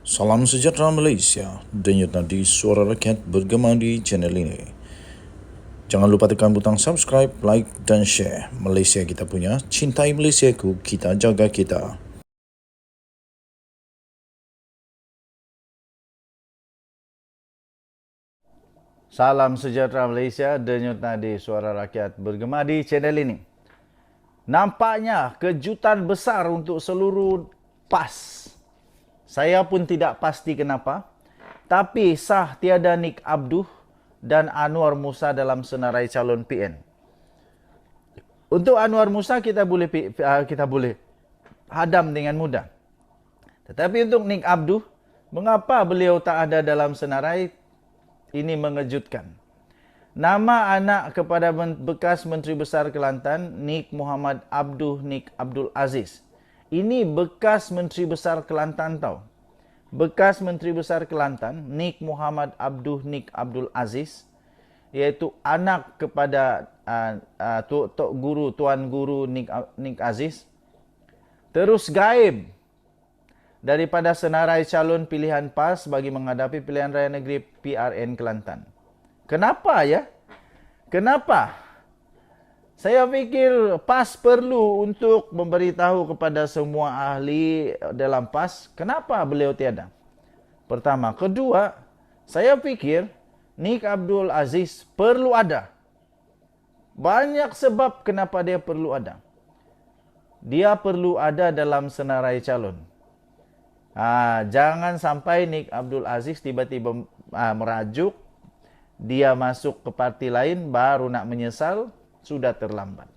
Salam sejahtera Malaysia, denyut nadi suara rakyat bergema di channel ini. Jangan lupa tekan butang subscribe, like dan share. Malaysia kita punya, cintai Malaysiaku, kita jaga kita. Salam sejahtera Malaysia, denyut nadi suara rakyat bergema di channel ini. Nampaknya kejutan besar untuk seluruh PAS. Saya pun tidak pasti kenapa, tapi sah tiada Nik Abduh dan Anwar Musa dalam senarai calon PN. Untuk Anwar Musa kita boleh hadam dengan mudah. Tetapi untuk Nik Abduh, mengapa beliau tak ada dalam senarai? Ini mengejutkan. Nama anak kepada bekas Menteri Besar Kelantan, Nik Muhammad Abduh Nik Abdul Aziz. Ini bekas Menteri Besar Kelantan tau. Bekas Menteri Besar Kelantan, Nik Muhammad Abduh Nik Abdul Aziz, iaitu anak kepada Tok Guru, Tuan Guru Nik Aziz, terus gaib daripada senarai calon pilihan PAS bagi menghadapi pilihan raya negeri PRN Kelantan. Kenapa ya? Kenapa? Saya fikir PAS perlu untuk memberitahu kepada semua ahli dalam PAS kenapa beliau tiada. Pertama. Kedua, saya fikir Nik Abdul Aziz perlu ada. Banyak sebab kenapa dia perlu ada. Dia perlu ada dalam senarai calon. Jangan sampai Nik Abdul Aziz tiba-tiba merajuk, dia masuk ke parti lain, baru nak menyesal, sudah terlambat.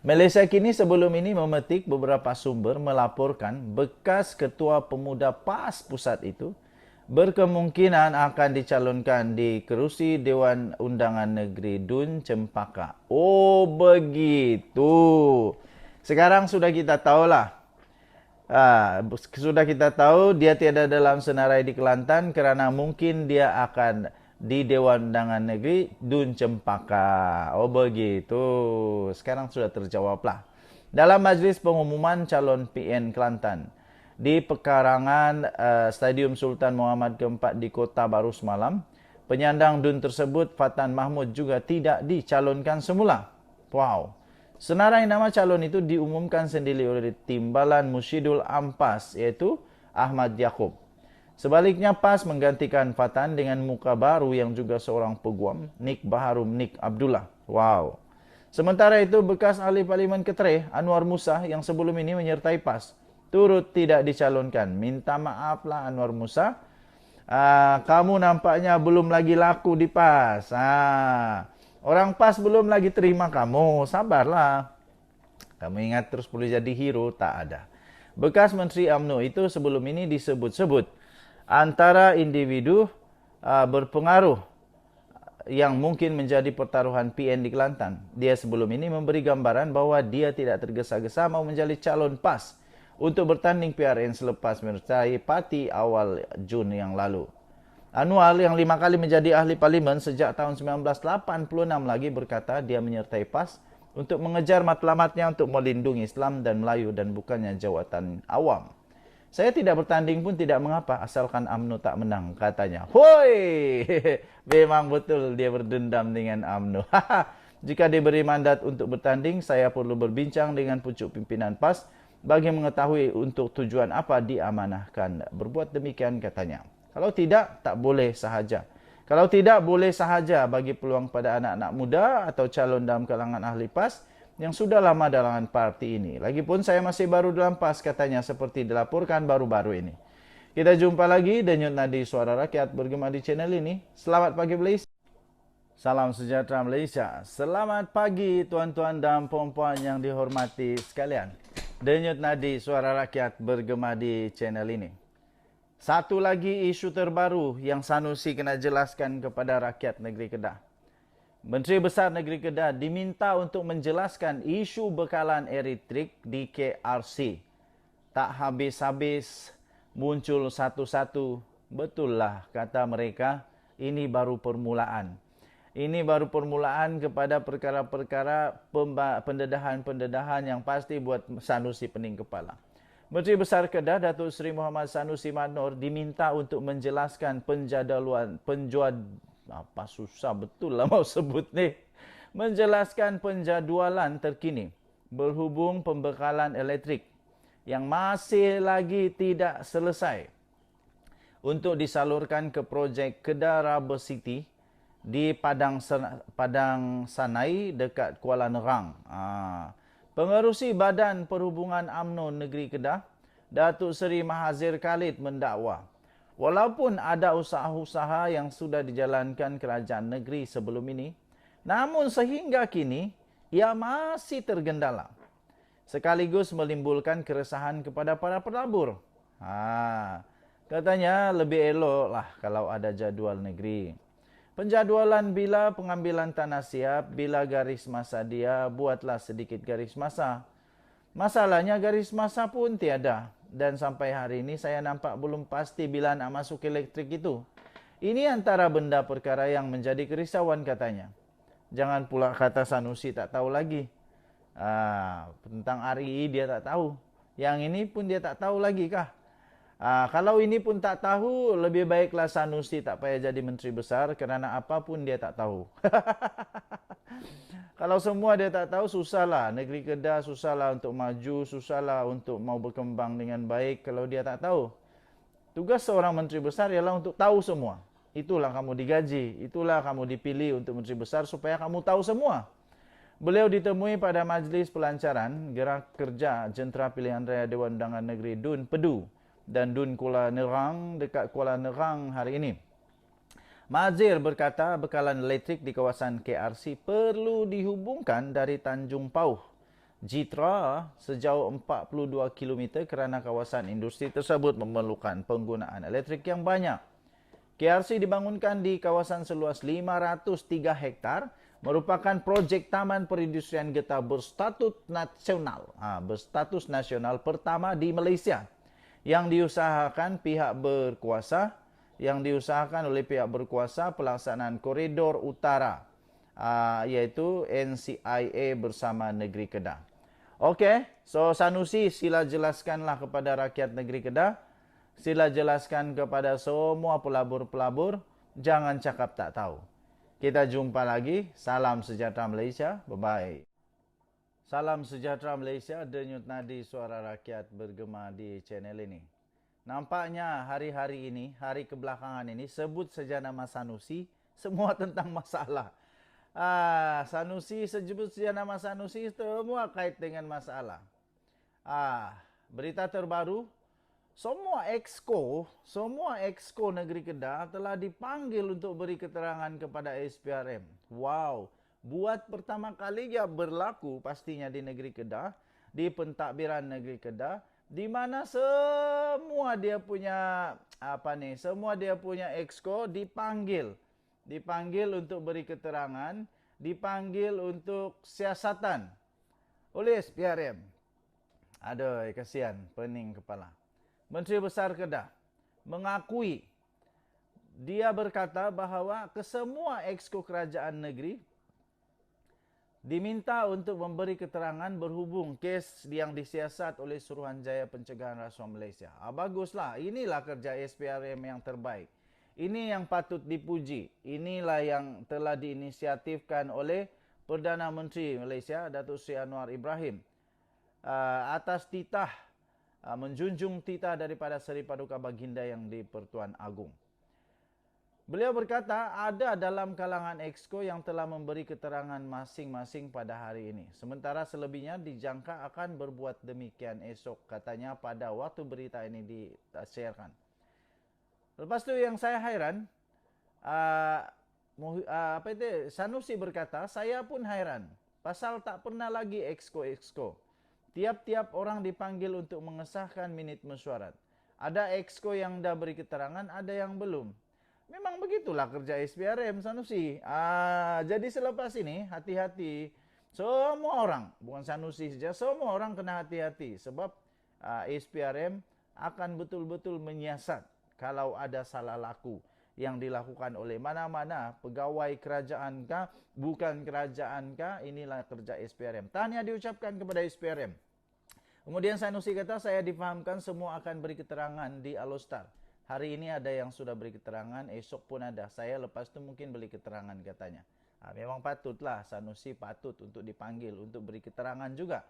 Malaysia kini sebelum ini memetik beberapa sumber melaporkan bekas Ketua Pemuda PAS Pusat itu berkemungkinan akan dicalonkan di kerusi Dewan Undangan Negeri Dun Cempaka. Oh begitu. Sekarang sudah kita tahulah. Sudah kita tahu dia tiada dalam senarai di Kelantan kerana mungkin dia akan di Dewan Undangan Negeri Dun Cempaka. Oh begitu. Sekarang sudah terjawablah. Dalam majlis pengumuman calon PN Kelantan di pekarangan Stadium Sultan Muhammad keempat di Kota Baru semalam, penyandang Dun tersebut Fatan Mahmud juga tidak dicalonkan semula. Wow. Senarai nama calon itu diumumkan sendiri oleh Timbalan Musyidul Ampas, iaitu Ahmad Yaakob. Sebaliknya PAS menggantikan Fatan dengan muka baru yang juga seorang peguam, Nik Baharum Nik Abdullah. Wow. Sementara itu bekas ahli Parlimen Ketereh, Anwar Musa yang sebelum ini menyertai PAS, turut tidak dicalonkan. Minta maaflah Anwar Musa. Kamu nampaknya belum lagi laku di PAS. Orang PAS belum lagi terima kamu, sabarlah. Kamu ingat terus boleh jadi hero, tak ada. Bekas Menteri UMNO itu sebelum ini disebut-sebut antara individu berpengaruh yang mungkin menjadi pertaruhan PN di Kelantan. Dia sebelum ini memberi gambaran bahawa dia tidak tergesa-gesa mau menjadi calon PAS untuk bertanding PRN selepas menyertai parti awal Jun yang lalu. Anwar yang 5 kali menjadi ahli parlimen sejak tahun 1986 lagi berkata dia menyertai PAS untuk mengejar matlamatnya untuk melindungi Islam dan Melayu dan bukannya jawatan awam. Saya tidak bertanding pun tidak mengapa asalkan UMNO tak menang, katanya. Hoi! Memang betul dia berdendam dengan UMNO. Jika diberi mandat untuk bertanding, saya perlu berbincang dengan pucuk pimpinan PAS bagi mengetahui untuk tujuan apa diamanahkan. Berbuat demikian, katanya. Kalau tidak, tak boleh sahaja. Kalau tidak, boleh sahaja bagi peluang pada anak-anak muda atau calon dalam kalangan ahli PAS yang sudah lama dalam parti ini. Lagipun saya masih baru dalam PAS, katanya, seperti dilaporkan baru-baru ini. Kita jumpa lagi denyut nadi suara rakyat bergema di channel ini. Selamat pagi Malaysia. Salam sejahtera Malaysia. Selamat pagi tuan-tuan dan puan-puan yang dihormati sekalian. Denyut nadi suara rakyat bergema di channel ini. Satu lagi isu terbaru yang Sanusi kena jelaskan kepada rakyat negeri Kedah. Menteri Besar Negeri Kedah diminta untuk menjelaskan isu bekalan elektrik di KRC. Tak habis-habis muncul satu-satu. Betullah kata mereka, ini baru permulaan. Ini baru permulaan kepada perkara-perkara pendedahan-pendedahan yang pasti buat Sanusi pening kepala. Menteri Besar Kedah Datuk Seri Muhammad Sanusi Manor diminta untuk menjelaskan penjadualan apa susah betul lah mau sebut ni. Menjelaskan penjadualan terkini berhubung pembekalan elektrik yang masih lagi tidak selesai untuk disalurkan ke projek Kedah Rubber City di Padang Sanai dekat Kuala Nerang. Pengerusi Badan Perhubungan UMNO Negeri Kedah, Datuk Seri Mahazir Khalid mendakwa, walaupun ada usaha-usaha yang sudah dijalankan kerajaan negeri sebelum ini, namun sehingga kini ia masih tergendala, sekaligus menimbulkan keresahan kepada para pelabur. Katanya lebih elok lah kalau ada jadual negeri. Penjadualan bila pengambilan tanah siap, bila garis masa dia, buatlah sedikit garis masa. Masalahnya garis masa pun tiada. Dan sampai hari ini saya nampak belum pasti bila nak masuk elektrik itu. Ini antara benda perkara yang menjadi kerisauan katanya. Jangan pula kata Sanusi tak tahu lagi. Tentang RI dia tak tahu. Yang ini pun dia tak tahu lagi kah? Kalau ini pun tak tahu, lebih baiklah Sanusi tak payah jadi menteri besar kerana apapun dia tak tahu. Kalau semua dia tak tahu, susahlah. Negeri Kedah susahlah untuk maju, susahlah untuk mau berkembang dengan baik kalau dia tak tahu. Tugas seorang menteri besar ialah untuk tahu semua. Itulah kamu digaji, itulah kamu dipilih untuk menteri besar supaya kamu tahu semua. Beliau ditemui pada majlis pelancaran Gerak Kerja Jentera Pilihan Raya Dewan Undangan Negeri DUN Pedu dan DUN Kuala Nerang dekat Kuala Nerang hari ini. Mahazir berkata bekalan elektrik di kawasan KRC perlu dihubungkan dari Tanjung Pauh, Jitra sejauh 42 km kerana kawasan industri tersebut memerlukan penggunaan elektrik yang banyak. KRC dibangunkan di kawasan seluas 503 hektar, merupakan projek taman perindustrian getah berstatus nasional pertama di Malaysia yang diusahakan oleh pihak berkuasa pelaksanaan koridor utara, iaitu NCIA bersama negeri Kedah. Okey, so Sanusi sila jelaskanlah kepada rakyat negeri Kedah, sila jelaskan kepada semua pelabur-pelabur, jangan cakap tak tahu. Kita jumpa lagi. Salam sejahtera Malaysia. Bye-bye. Salam sejahtera Malaysia, denyut nadi suara rakyat bergema di channel ini. Nampaknya hari-hari ini, hari kebelakangan ini, sebut saja nama Sanusi, semua tentang masalah. Sanusi, sebut saja nama Sanusi, semua kait dengan masalah. Berita terbaru, semua exco negeri Kedah telah dipanggil untuk beri keterangan kepada SPRM. Wow. Buat pertama kalinya berlaku pastinya di negeri Kedah, di pentadbiran negeri Kedah, di mana semua dia punya exco dipanggil untuk beri keterangan, dipanggil untuk siasatan oleh SPRM. Aduh, kasihan, pening kepala. Menteri Besar Kedah mengakui, dia berkata bahawa kesemua exco kerajaan negeri diminta untuk memberi keterangan berhubung kes yang disiasat oleh Suruhanjaya Pencegahan Rasuah Malaysia. Baguslah, inilah kerja SPRM yang terbaik. Ini yang patut dipuji. Inilah yang telah diinisiatifkan oleh Perdana Menteri Malaysia, Datuk Seri Anwar Ibrahim, atas titah, menjunjung titah daripada Seri Paduka Baginda yang di-Pertuan Agong. Beliau berkata ada dalam kalangan exco yang telah memberi keterangan masing-masing pada hari ini. Sementara selebihnya dijangka akan berbuat demikian esok, katanya pada waktu berita ini disiarkan. Lepas tu yang saya hairan, Sanusi berkata, saya pun hairan. Pasal tak pernah lagi exco. Tiap-tiap orang dipanggil untuk mengesahkan minit mesyuarat. Ada exco yang dah beri keterangan, ada yang belum. Memang begitulah kerja SPRM, Sanusi. Jadi selepas ini, hati-hati. Semua orang, bukan Sanusi saja, semua orang kena hati-hati. Sebab SPRM akan betul-betul menyiasat kalau ada salah laku yang dilakukan oleh mana-mana pegawai kerajaan kah, bukan kerajaan kah, inilah kerja SPRM. Tahniah diucapkan kepada SPRM. Kemudian Sanusi kata, saya difahamkan semua akan beri keterangan di Alostar. Hari ini ada yang sudah beri keterangan, esok pun ada. Saya lepas itu mungkin beri keterangan katanya. Memang patutlah, Sanusi patut untuk dipanggil, untuk beri keterangan juga.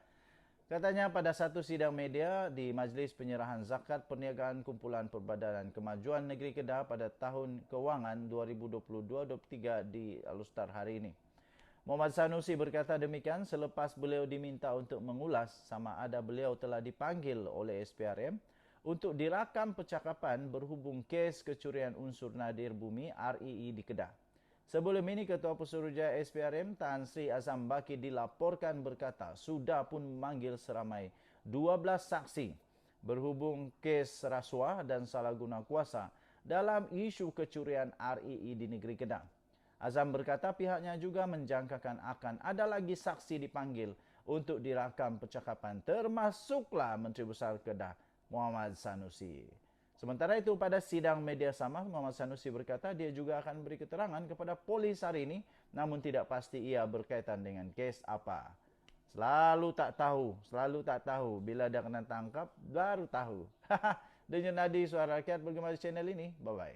Katanya pada satu sidang media di Majlis Penyerahan Zakat Perniagaan Kumpulan Perbadanan Kemajuan Negeri Kedah pada tahun kewangan 2022-23 di Alostar hari ini. Muhammad Sanusi berkata demikian selepas beliau diminta untuk mengulas sama ada beliau telah dipanggil oleh SPRM untuk dirakam percakapan berhubung kes kecurian unsur nadir bumi REE di Kedah. Sebelum ini, Ketua Pesuruhjaya SPRM Tan Sri Azam Baki dilaporkan berkata sudah pun memanggil seramai 12 saksi berhubung kes rasuah dan salah guna kuasa dalam isu kecurian REE di negeri Kedah. Azam berkata pihaknya juga menjangkakan akan ada lagi saksi dipanggil untuk dirakam percakapan termasuklah Menteri Besar Kedah Muhammad Sanusi. Sementara itu pada sidang media sama, Muhammad Sanusi berkata dia juga akan beri keterangan kepada polis hari ini namun tidak pasti ia berkaitan dengan kes apa. Selalu tak tahu. Bila dia kena tangkap, baru tahu. Denyut nadi suara rakyat bergema di channel ini. Bye-bye.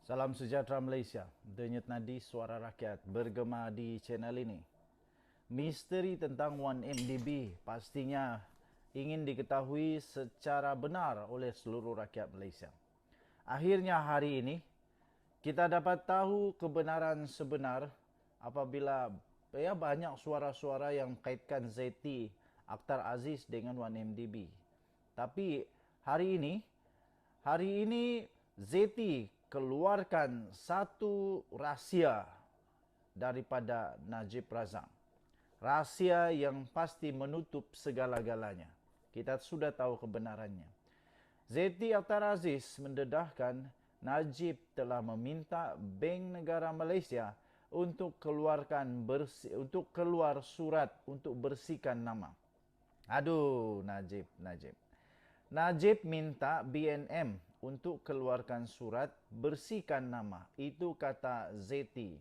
Salam sejahtera Malaysia. Denyut nadi suara rakyat bergema di channel ini. Misteri tentang 1MDB pastinya ingin diketahui secara benar oleh seluruh rakyat Malaysia. Akhirnya hari ini, kita dapat tahu kebenaran sebenar apabila banyak suara-suara yang kaitkan Zeti Akhtar Aziz dengan 1MDB. Tapi hari ini Zeti keluarkan satu rahsia daripada Najib Razak. Rahsia yang pasti menutup segala-galanya. Kita sudah tahu kebenarannya. Zeti Akhtar Aziz mendedahkan Najib telah meminta Bank Negara Malaysia untuk keluar surat untuk bersihkan nama. Aduh, Najib. Najib minta BNM untuk keluarkan surat bersihkan nama. Itu kata Zeti.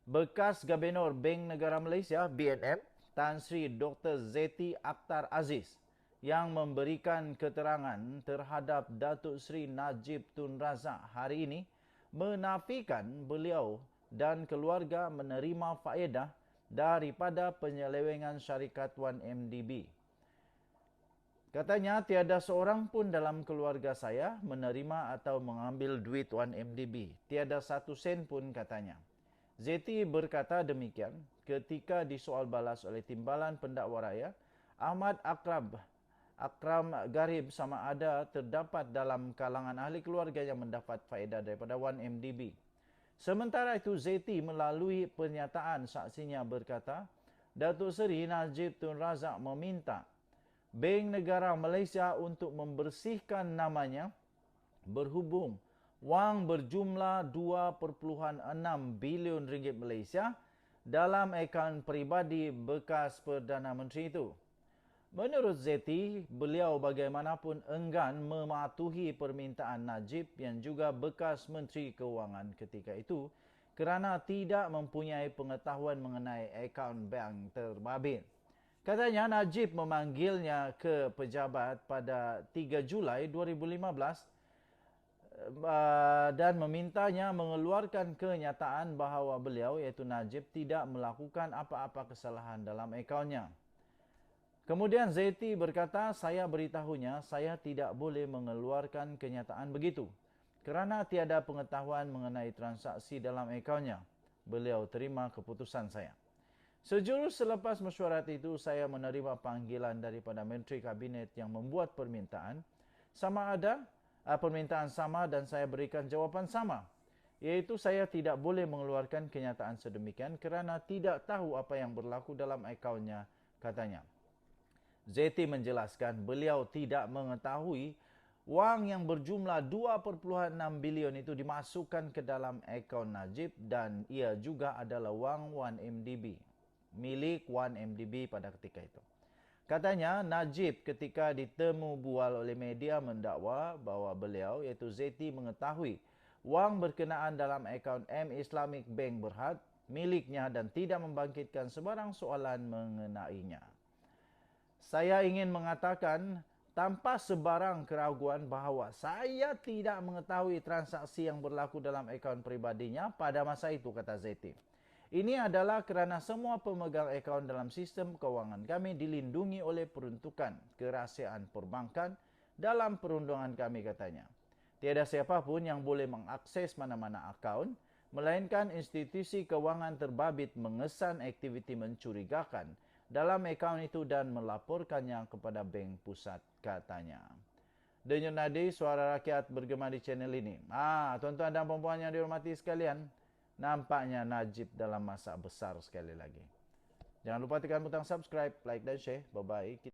Bekas Gubernur Bank Negara Malaysia BNM Tan Sri Dr. Zeti Akhtar Aziz yang memberikan keterangan terhadap Datuk Seri Najib Tun Razak hari ini menafikan beliau dan keluarga menerima faedah daripada penyelewengan syarikat 1MDB. Katanya tiada seorang pun dalam keluarga saya menerima atau mengambil duit 1MDB. Tiada satu sen pun katanya. Zeti berkata demikian ketika disoal balas oleh Timbalan Pendakwa Raya Ahmad Akram Garib sama ada terdapat dalam kalangan ahli keluarga yang mendapat faedah daripada 1MDB. Sementara itu Zeti melalui pernyataan saksinya berkata Datuk Seri Najib Tun Razak meminta Bank Negara Malaysia untuk membersihkan namanya berhubung wang berjumlah 2.6 bilion ringgit Malaysia dalam akaun peribadi bekas Perdana Menteri itu. Menurut Zeti, beliau bagaimanapun enggan mematuhi permintaan Najib yang juga bekas Menteri Keuangan ketika itu kerana tidak mempunyai pengetahuan mengenai akaun bank terbabit. Katanya Najib memanggilnya ke pejabat pada 3 Julai 2015 dan memintanya mengeluarkan kenyataan bahawa beliau iaitu Najib tidak melakukan apa-apa kesalahan dalam akaunnya. Kemudian Zeti berkata, saya beritahunya saya tidak boleh mengeluarkan kenyataan begitu kerana tiada pengetahuan mengenai transaksi dalam akaunnya. Beliau terima keputusan saya. Sejurus selepas mesyuarat itu, saya menerima panggilan daripada Menteri Kabinet yang membuat permintaan sama dan saya berikan jawapan sama. Iaitu saya tidak boleh mengeluarkan kenyataan sedemikian kerana tidak tahu apa yang berlaku dalam akaunnya, katanya. Zeti menjelaskan beliau tidak mengetahui wang yang berjumlah 2.6 bilion itu dimasukkan ke dalam akaun Najib dan ia juga adalah wang 1MDB, milik 1MDB pada ketika itu. Katanya Najib ketika ditemu bual oleh media mendakwa bahawa beliau iaitu Zeti mengetahui wang berkenaan dalam akaun M Islamic Bank Berhad miliknya dan tidak membangkitkan sebarang soalan mengenainya. Saya ingin mengatakan tanpa sebarang keraguan bahawa saya tidak mengetahui transaksi yang berlaku dalam akaun peribadinya pada masa itu, kata Zeti. Ini adalah kerana semua pemegang akaun dalam sistem kewangan kami dilindungi oleh peruntukan kerahsiaan perbankan dalam perundungan kami, katanya. Tiada siapapun yang boleh mengakses mana-mana akaun, melainkan institusi kewangan terbabit mengesan aktiviti mencurigakan dalam akaun itu dan melaporkannya kepada bank pusat, katanya. Denyut nadi suara rakyat bergema di channel ini. Tuan-tuan dan puan-puan yang dihormati sekalian, nampaknya Najib dalam masak besar sekali lagi. Jangan lupa tekan butang subscribe, like dan share. Bye-bye.